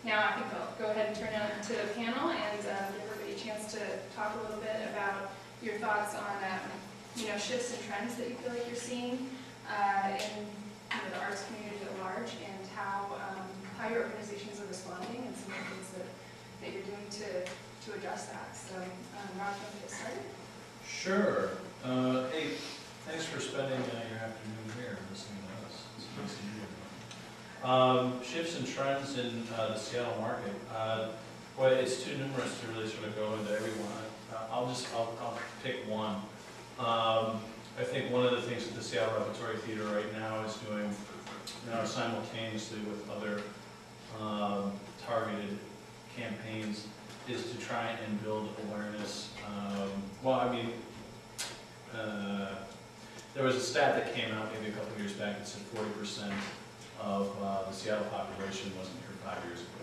now I think I'll go ahead and turn it to the panel and give everybody a chance to talk a little bit about your thoughts on shifts and trends that you feel like you're seeing in the arts community at large, and how your organizations are responding and some of the things that you're doing to address that. So, Rob, can we get started? Sure. Hey, thanks for spending your afternoon here listening to us. It's nice to meet everyone. Shifts and trends in the Seattle market. Well, it's too numerous to really sort of go into every one. I'll pick one. I think one of the things that the Seattle Repertory Theater right now is doing, simultaneously with other targeted campaigns, is to try and build awareness. There was a stat that came out maybe a couple of years back that said 40% of the Seattle population wasn't here 5 years ago.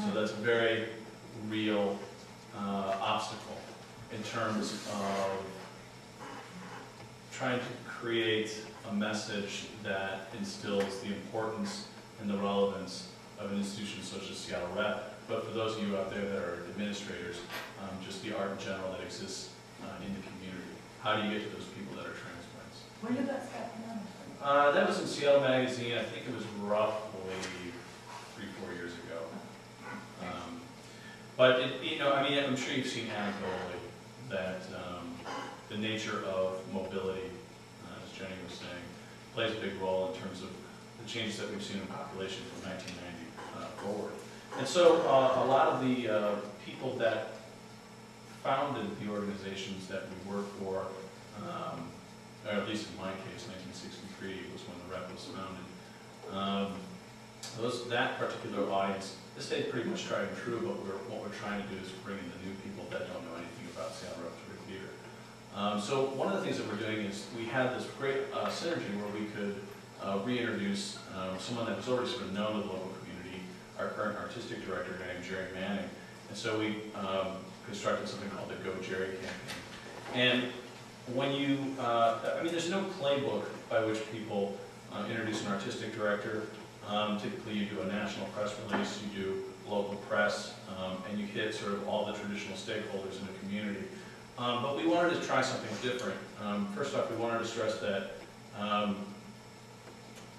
So that's a very real obstacle in terms of trying to create a message that instills the importance and the relevance of an institution such as Seattle Rep. But for those of you out there that are administrators, just the art in general that exists in the community. How do you get to those people that are transplants? When did that start from? That was in Seattle Magazine. I think it was roughly 3-4 years ago. But I'm sure you've seen anecdotally that the nature of mobility, as Jenny was saying, plays a big role in terms of the changes that we've seen in population from 1990 forward. And so a lot of the people that founded the organizations that we work for, or at least in my case, 1963 was when the Rep was founded. That particular audience, this stayed pretty much tried and true, but what we're trying to do is bring in the new people that don't know anything about Seattle Repertory Theater. So one of the things that we're doing is we had this great synergy where we could reintroduce someone that was already sort of known to the local community, our current artistic director, a guy named Jerry Manning. And so we constructed something called the Go Jerry campaign. And when you, there's no playbook by which people introduce an artistic director. Typically you do a national press release, you do local press, and you hit sort of all the traditional stakeholders in the community. But we wanted to try something different. First off, we wanted to stress that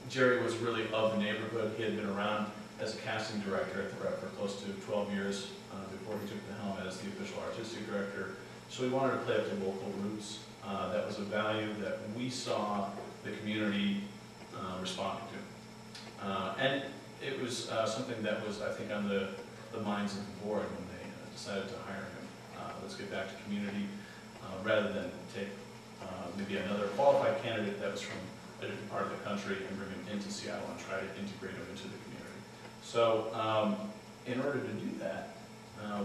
Jerry was really of the neighborhood. He had been around as a casting director at the Rep for close to 12 years before he took the helm as the official artistic director. So we wanted to play up to local roots. That was a value that we saw the community responding to. And it was something that was, I think, on the minds of the board when they decided to hire him. Let's get back to community rather than take maybe another qualified candidate that was from a different part of the country and bring him into Seattle and try to integrate him into the community. So in order to do that,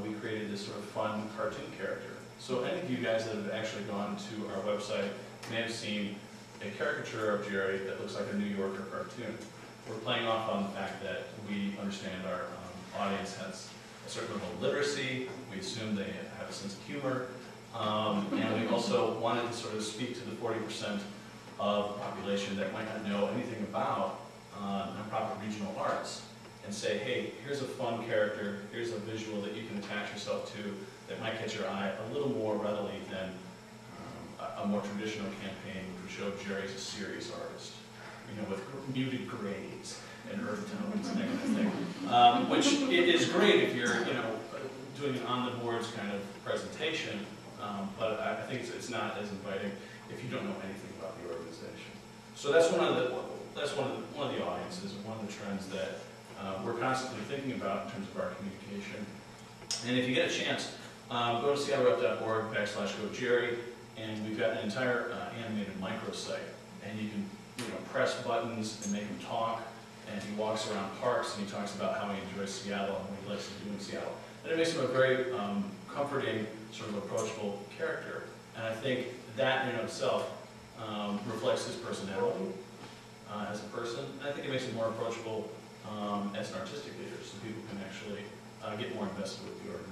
we created this sort of fun cartoon character. So any of you guys that have actually gone to our website may have seen a caricature of Jerry that looks like a New Yorker cartoon. We're playing off on the fact that we understand our audience has a certain level of literacy. We assume they have a sense of humor. And we also wanted to sort of speak to the 40% of the population that might not know anything about nonprofit regional arts and say, hey, here's a fun character, here's a visual that you can attach yourself to that might catch your eye a little more readily than a more traditional campaign which would show Jerry as a serious artist, with muted grays and earth tones and that kind of thing. Which is great if you're, doing an on-the-boards kind of presentation, but I think it's not as inviting if you don't know anything about the organization. So that's one of the audiences, one of the trends that we're constantly thinking about in terms of our communication. And if you get a chance, go to seattlerep.org/GoJerry, and we've got an entire animated microsite, and you can press buttons and make him talk, and he walks around parks and he talks about how he enjoys Seattle and what he likes to do in Seattle. And it makes him a very comforting, sort of approachable character. And I think that in and of itself reflects his personality as a person. And I think it makes him more approachable as an artistic leader, so people can actually get more invested with the organization.